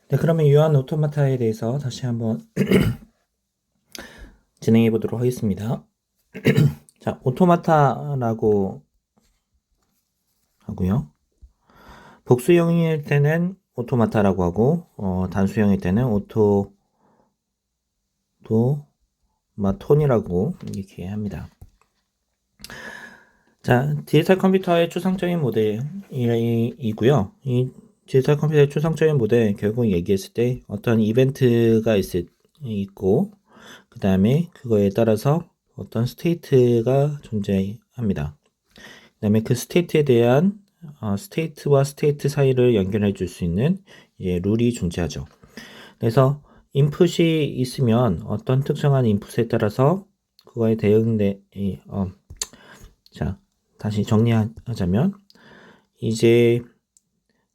네, 그러면 유한 오토마타에 대해서 다시 한번 진행해 보도록 하겠습니다. 자, 오토마타라고 하고요. 복수형일 때는 오토마타라고 하고, 단수형일 때는 오토마톤이라고 이렇게 합니다. 자, 디지털 컴퓨터의 추상적인 모델이고요. 이 디지털 컴퓨터의 추상적인 모델 결국 얘기했을 때 어떤 이벤트가 있고, 그 다음에 그거에 따라서 어떤 스테이트가 존재합니다. 그 다음에 그 스테이트에 대한 스테이트와 스테이트 사이를 연결해 줄 수 있는 룰이 존재하죠. 그래서 인풋이 있으면 어떤 특정한 인풋에 따라서 그거에 자, 다시 정리하자면 이제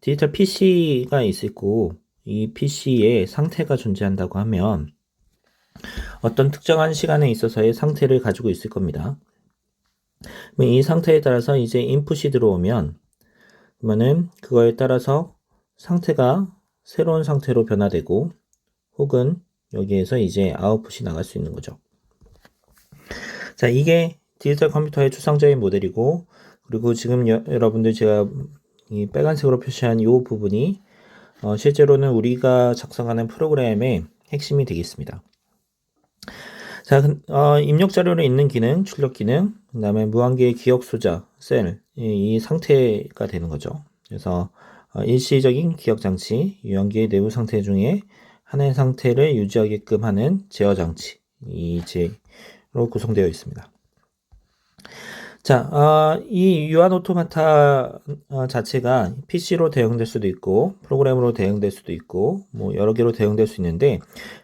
디지털 PC가 있고 이 PC에 상태가 존재한다고 하면 어떤 특정한 시간에 있어서의 상태를 가지고 있을 겁니다. 이 상태에 따라서 이제 인풋이 들어오면 그러면은 그거에 따라서 상태가 새로운 상태로 변화되고 혹은 여기에서 이제 아웃풋이 나갈 수 있는 거죠. 자, 이게 디지털 컴퓨터의 추상적인 모델이고, 그리고 지금 여러분들 제가 이 빨간색으로 표시한 이 부분이 실제로는 우리가 작성하는 프로그램의 핵심이 되겠습니다. 자, 입력 자료를 읽는 기능, 출력 기능, 그 다음에 무한계의 기억 소자, 셀, 이 상태가 되는 거죠. 그래서 일시적인 기억 장치, 유연기의 내부 상태 중에 하나의 상태를 유지하게끔 하는 제어 장치, 이제로 구성되어 있습니다. 자, 이 유한 오토마타 자체가 PC로 대응될 수도 있고 프로그램으로 대응될 수도 있고 뭐 여러 개로 대응될 수 있는데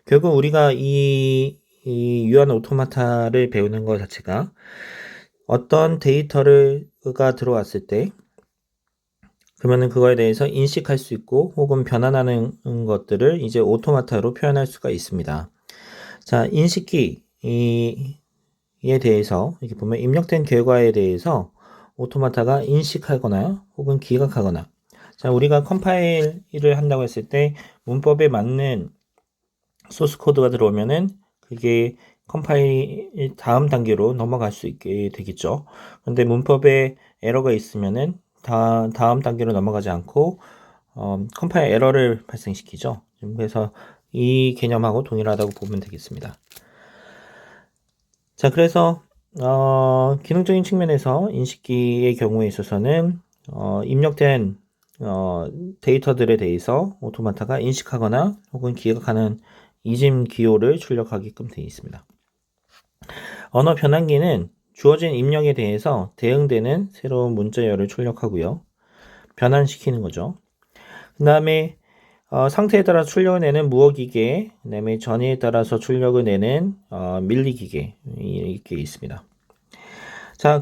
결국 우리가 이 유한 오토마타를 배우는 것 자체가 어떤 데이터가 들어왔을 때 그러면은 그거에 대해서 인식할 수 있고 혹은 변환하는 것들을 이제 오토마타로 표현할 수가 있습니다. 자, 인식기에 대해서 이렇게 보면 입력된 결과에 대해서 오토마타가 인식하거나 혹은 기각하거나 자, 우리가 컴파일을 한다고 했을 때 문법에 맞는 소스 코드가 들어오면은 그게 컴파일 다음 단계로 넘어갈 수 있게 되겠죠. 근데 문법에 에러가 있으면은 다음 단계로 넘어가지 않고 컴파일 에러를 발생시키죠. 그래서 이 개념하고 동일하다고 보면 되겠습니다. 자, 그래서 기능적인 측면에서 인식기의 경우에 있어서는 입력된 데이터들에 대해서 오토마타가 인식하거나 혹은 기억하는 이짐 기호를 출력하게끔 되어 있습니다. 언어 변환기는 주어진 입력에 대해서 대응되는 새로운 문자열을 출력하고요. 변환시키는 거죠. 그 다음에 상태에 따라 출력을 내는 무어기계, 그 다음에 전위에 따라서 출력을 내는 밀리기계 이렇게 있습니다. 자,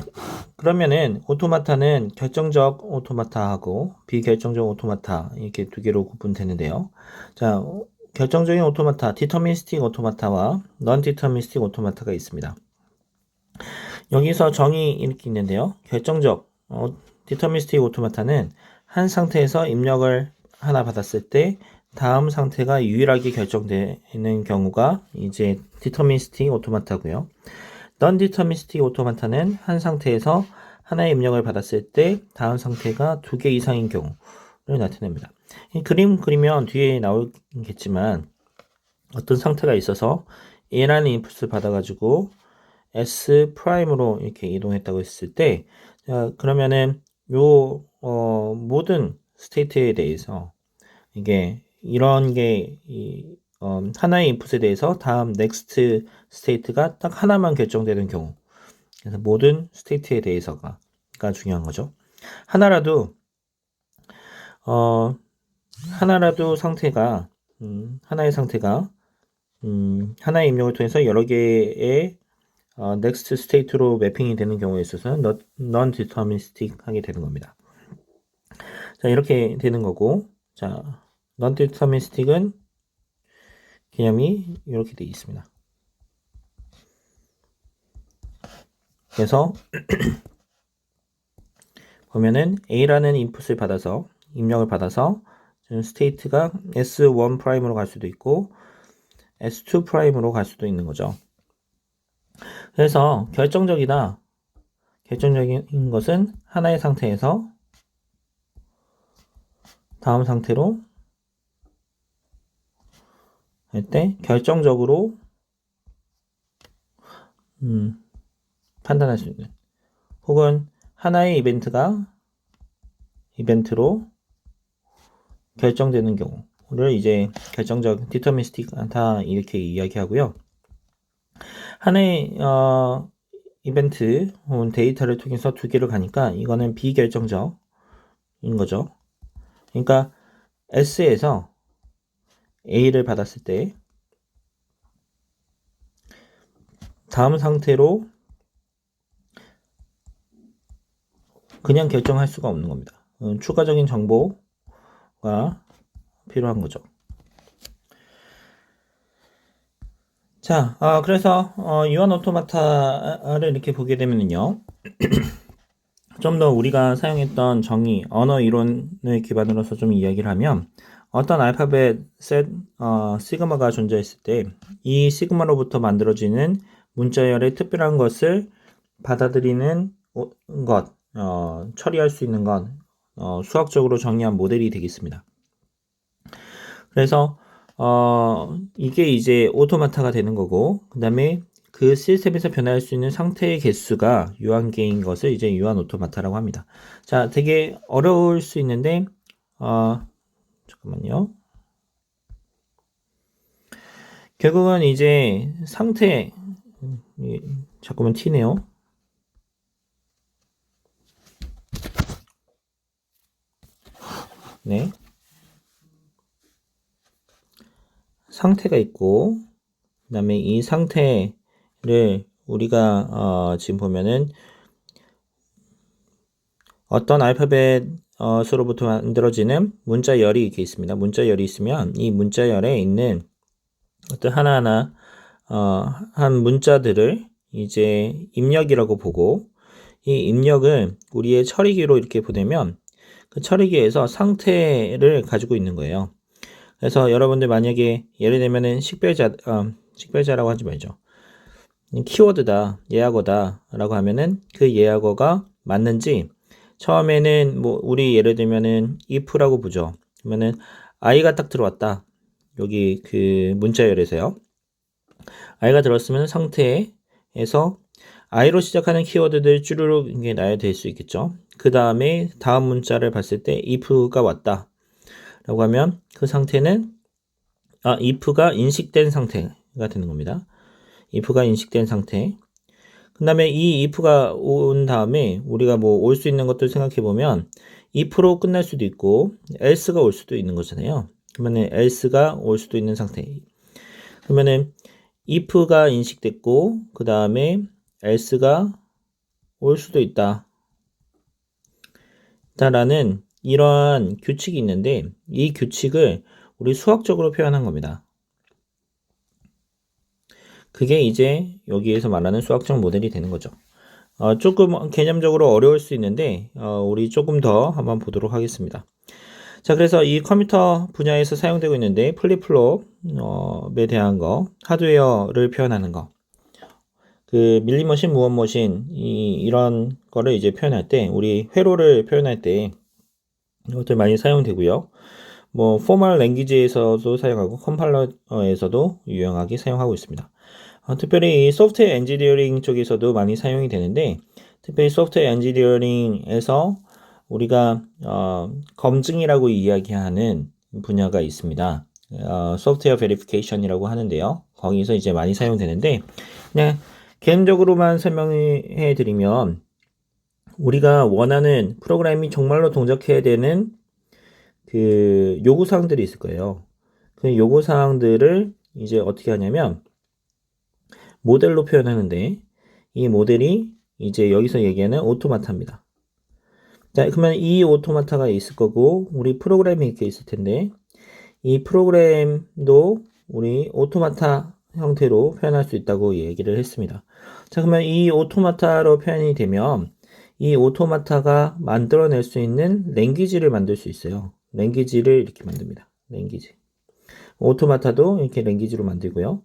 그러면은 오토마타는 결정적 오토마타하고 비결정적 오토마타 이렇게 두 개로 구분되는데요. 자, 결정적인 오토마타, 디터미니스틱 오토마타와 넌 디터미니스틱 오토마타가 있습니다. 여기서 정의 이렇게 있는데요. 결정적 디터미니스틱 오토마타는 한 상태에서 입력을 하나 받았을 때 다음 상태가 유일하게 결정되는 경우가 이제 디터미니스틱 오토마타고요. 넌 디터미니스틱 오토마타는 한 상태에서 하나의 입력을 받았을 때 다음 상태가 두 개 이상인 경우를 나타냅니다. 이 그림 그리면 뒤에 나오겠지만 어떤 상태가 있어서 A라는 인풋을 받아가지고 S 프라임으로 이렇게 이동했다고 했을 때 그러면은 모든 스테이트에 대해서 이게 이런 게 하나의 인풋에 대해서 다음 넥스트 스테이트가 딱 하나만 결정되는 경우 그래서 모든 스테이트에 대해서가 중요한 거죠. 하나라도 어, 하나라도 상태가 하나의 상태가 하나의 입력을 통해서 여러 개의 넥스트 스테이트로 매핑이 되는 경우에 있어서는 non deterministic 하게 되는 겁니다. 자, 이렇게 되는 거고 자, non deterministic은 개념이 이렇게 되어 있습니다. 그래서 보면은 A라는 인풋을 받아서 입력을 받아서 스테이트가 S1 프라임으로 갈 수도 있고 S2 프라임으로 갈 수도 있는 거죠. 그래서 결정적인 것은 하나의 상태에서 다음 상태로 할 때 결정적으로 판단할 수 있는, 혹은 하나의 이벤트로 결정되는 경우를 이제 결정적 디터미니스틱하다 이렇게 이야기하고요. 하나의 이벤트 혹은 데이터를 통해서 두 개를 가니까 이거는 비결정적인 거죠. 그러니까 S에서 A를 받았을 때 다음 상태로 그냥 결정할 수가 없는 겁니다. 추가적인 정보가 필요한 거죠. 자, 그래서 유한 오토마타를 이렇게 보게 되면요, 좀 더 우리가 사용했던 정의, 언어 이론을 기반으로서 좀 이야기를 하면, 어떤 알파벳 셋 시그마가 존재했을 때 이 시그마로부터 만들어지는 문자열의 특별한 것을 받아들이는 것, 처리할 수 있는 것, 수학적으로 정의한 모델이 되겠습니다. 그래서 이게 이제 오토마타가 되는 거고, 그 다음에 그 시스템에서 변화할 수 있는 상태의 개수가 유한계인 것을 이제 유한 오토마타라고 합니다. 자, 되게 어려울 수 있는데, 잠깐만요. 결국은 이제 상태, 자꾸만 튀네요. 네. 상태가 있고, 그 다음에 이 상태를 우리가 지금 보면은 어떤 알파벳 수로부터 만들어지는 문자열이 이렇게 있습니다. 문자열이 있으면 이 문자열에 있는 어떤 하나하나 한 문자들을 이제 입력이라고 보고, 이 입력을 우리의 처리기로 이렇게 보내면 그 처리기에서 상태를 가지고 있는 거예요. 그래서 여러분들 만약에 예를 들면은 식별자라고 하지 말죠. 키워드다, 예약어다 라고 하면은 그 예약어가 맞는지, 처음에는 뭐 우리 예를 들면은 if라고 보죠. 그러면은 i가 딱 들어왔다. 여기 그 문자열에서요. i가 들어왔으면 상태에서 i로 시작하는 키워드들 쭈루룩 이게 나야 될 수 있겠죠. 그 다음에 다음 문자를 봤을 때 if가 왔다 라고 하면 그 상태는 if가 인식된 상태가 되는 겁니다. if가 인식된 상태. 그 다음에 이 if가 온 다음에 우리가 뭐 올 수 있는 것들 생각해 보면 if로 끝날 수도 있고 else가 올 수도 있는 거잖아요. 그러면 else가 올 수도 있는 상태. 그러면은 if가 인식됐고 그 다음에 else가 올 수도 있다 라는 이러한 규칙이 있는데, 이 규칙을 우리 수학적으로 표현한 겁니다. 그게 이제 여기에서 말하는 수학적 모델이 되는 거죠. 조금 개념적으로 어려울 수 있는데 우리 조금 더 한번 보도록 하겠습니다. 자, 그래서 이 컴퓨터 분야에서 사용되고 있는데 플립플롭에 대한 거, 하드웨어를 표현하는 거, 그 밀리머신, 무원머신 이런 거를 이제 표현할 때, 우리 회로를 표현할 때 이것들 많이 사용되고요. 뭐 포멀 랭귀지에서도 사용하고 컴파일러에서도 유용하게 사용하고 있습니다. 특별히 이 소프트웨어 엔지니어링 쪽에서도 많이 사용이 되는데, 특별히 소프트웨어 엔지니어링에서 우리가 검증이라고 이야기하는 분야가 있습니다. 소프트웨어 베리피케이션이라고 하는데요. 거기서 이제 많이 사용되는데, 그냥 개인적으로만 설명해 드리면, 우리가 원하는 프로그램이 정말로 동작해야 되는 그 요구사항들이 있을 거예요. 그 요구사항들을 이제 어떻게 하냐면 모델로 표현하는데, 이 모델이 이제 여기서 얘기하는 오토마타입니다. 자, 그러면 이 오토마타가 있을 거고 우리 프로그램이 이렇게 있을 텐데, 이 프로그램도 우리 오토마타 형태로 표현할 수 있다고 얘기를 했습니다. 자, 그러면 이 오토마타로 표현이 되면 이 오토마타가 만들어낼 수 있는 랭귀지를 만들 수 있어요. 랭귀지를 이렇게 만듭니다. 랭귀지. 오토마타도 이렇게 랭귀지로 만들고요.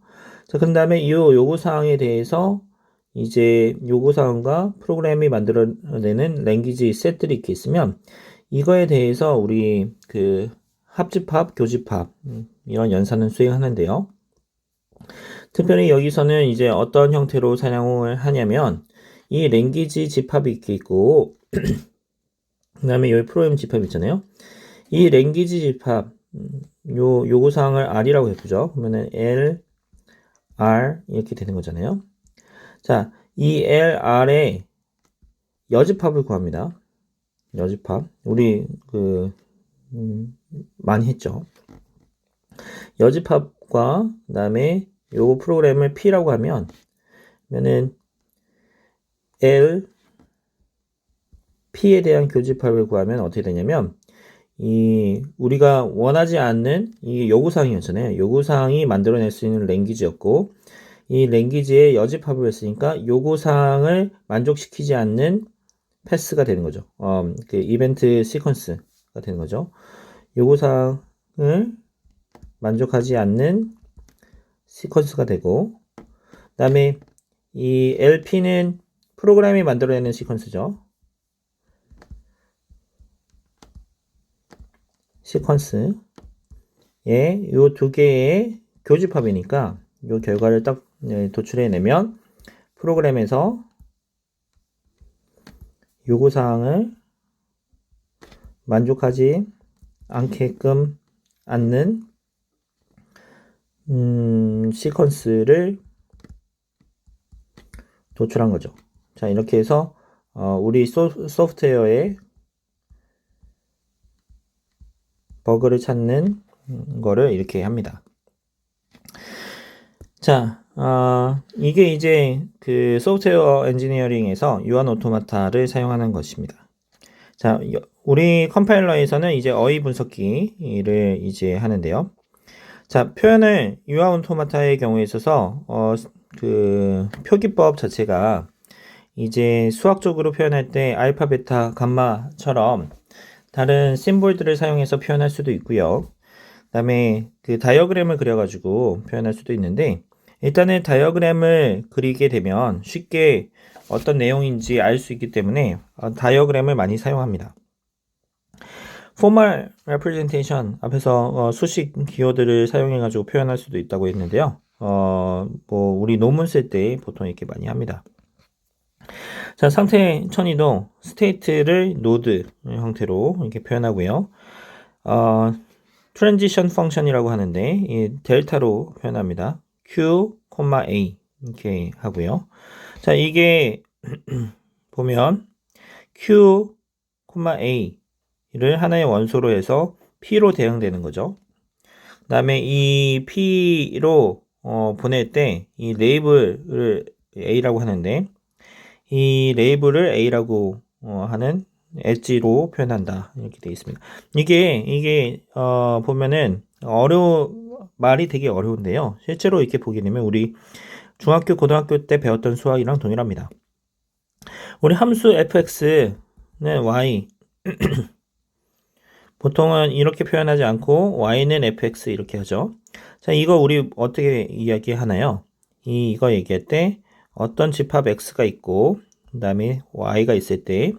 자, 그 다음에 이 요구사항에 대해서 이제 요구사항과 프로그램이 만들어내는 랭귀지 셋들이 이렇게 있으면 이거에 대해서 우리 그 합집합, 교집합 이런 연산을 수행하는데요. 특별히 여기서는 이제 어떤 형태로 사용을 하냐면 이 랭귀지 집합이 이렇게 있고 그 다음에 여기 프로그램 집합 있잖아요. 이 랭귀지 집합 요구사항을 R이라고 해보죠. 그러면은 L, R 이렇게 되는 거잖아요. 자, 이 L, R의 여집합을 구합니다. 여집합. 우리 많이 했죠. 여집합과 그 다음에 요 프로그램을 P라고 하면은 L, P에 대한 교집합을 구하면 어떻게 되냐면 우리가 원하지 않는 이 요구사항이었잖아요. 요구사항이 만들어낼 수 있는 랭귀지였고 이 랭귀지에 여집합을 했으니까 요구사항을 만족시키지 않는 패스가 되는 거죠. 그 이벤트 시퀀스가 되는 거죠. 요구사항을 만족하지 않는 시퀀스가 되고 그 다음에 이 LP는 프로그램이 만들어내는 시퀀스죠. 시퀀스에 요 두 개의 교집합이니까 요 결과를 딱 도출해내면 프로그램에서 요구사항을 만족하지 않게끔 않는 시퀀스를 도출한 거죠. 자, 이렇게 해서 우리 소프트웨어의 버그를 찾는 거를 이렇게 합니다. 자, 이게 이제 그 소프트웨어 엔지니어링에서 유한 오토마타를 사용하는 것입니다. 자, 우리 컴파일러에서는 이제 어휘 분석기를 이제 하는데요. 자, 표현을 유한 오토마타의 경우에 있어서 그 표기법 자체가 이제 수학적으로 표현할 때 알파, 베타, 감마처럼 다른 심볼들을 사용해서 표현할 수도 있고요. 그 다음에 그 다이어그램을 그려가지고 표현할 수도 있는데 일단은 다이어그램을 그리게 되면 쉽게 어떤 내용인지 알 수 있기 때문에 다이어그램을 많이 사용합니다. Formal Representation 앞에서 수식 기호들을 사용해가지고 표현할 수도 있다고 했는데요. 뭐 우리 논문 쓸 때 보통 이렇게 많이 합니다. 자, 상태 천이도 스테이트를 노드 형태로 이렇게 표현하고요. 트랜지션 펑션이라고 하는데 이 델타로 표현합니다. Q, A 이렇게 하고요. 자, 이게 보면 Q, A를 하나의 원소로 해서 P로 대응되는 거죠. 그 다음에 이 P로 보낼 때 이 레이블을 A라고 하는데 이 레이블을 A라고 하는 엣지로 표현한다 이렇게 되어 있습니다. 이게 보면은 말이 되게 어려운데요. 실제로 이렇게 보게 되면 우리 중학교 고등학교 때 배웠던 수학이랑 동일합니다. 우리 함수 fx는 y 보통은 이렇게 표현하지 않고 y는 fx 이렇게 하죠. 자, 이거 우리 어떻게 이야기하나요? 이거 얘기할 때 어떤 집합 x가 있고 그 다음에 y가 있을 때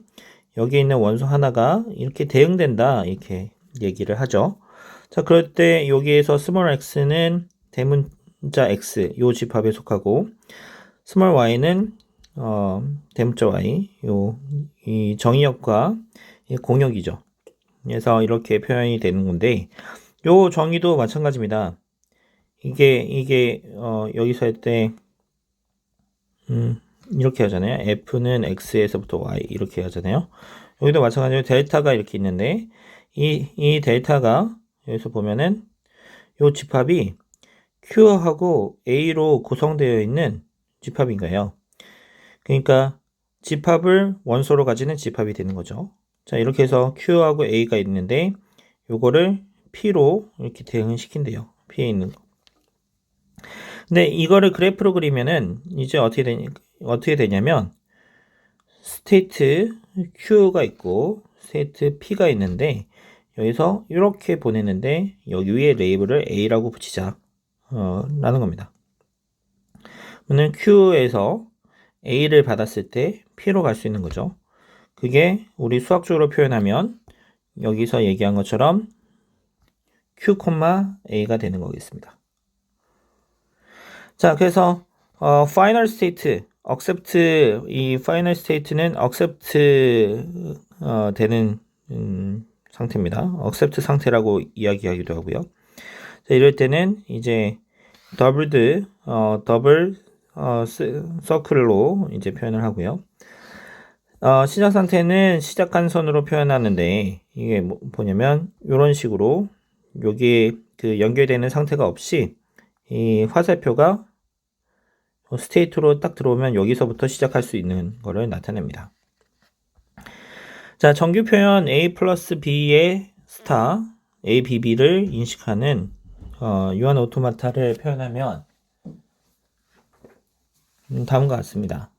여기 있는 원소 하나가 이렇게 대응된다 이렇게 얘기를 하죠. 자, 그럴 때 여기에서 스몰 x는 대문자 x 요 집합에 속하고 스몰 y는 대문자 y 이 정의역과 이 공역이죠. 그래서 이렇게 표현이 되는 건데 요 정의도 마찬가지입니다. 이게 여기서 할 때 이렇게 하잖아요. f는 x에서부터 y 이렇게 하잖아요. 여기도 마찬가지로 델타가 이렇게 있는데 이 델타가 여기서 보면은 요 집합이 q하고 a로 구성되어 있는 집합인 거예요. 그러니까 집합을 원소로 가지는 집합이 되는 거죠. 자, 이렇게 해서 q하고 a가 있는데 요거를 p로 이렇게 대응을 시킨대요. p에 있는 거. 근데 이거를 그래프로 그리면은 이제 어떻게 되냐면 스테이트 Q가 있고 스테이트 P가 있는데 여기서 이렇게 보냈는데 여기 위에 레이블을 A라고 붙이자 라는 겁니다. 그러면 Q에서 A를 받았을 때 P로 갈 수 있는 거죠. 그게 우리 수학적으로 표현하면 여기서 얘기한 것처럼 Q, A가 되는 거겠습니다. 자, 그래서 final state, accept, 이 final state는 accept 되는 상태입니다. accept 상태라고 이야기하기도 하고요. 자, 이럴 때는 이제 더블 서클로 이제 표현을 하고요. 시작 상태는 시작한 선으로 표현하는데 이게 뭐냐면 이런 식으로 여기에 그 연결되는 상태가 없이 이 화살표가 스테이트로 딱 들어오면 여기서부터 시작할 수 있는 거를 나타냅니다. 자, 정규 표현 A 플러스 B의 스타 A, B, B를 인식하는 유한 오토마타를 표현하면 다음과 같습니다.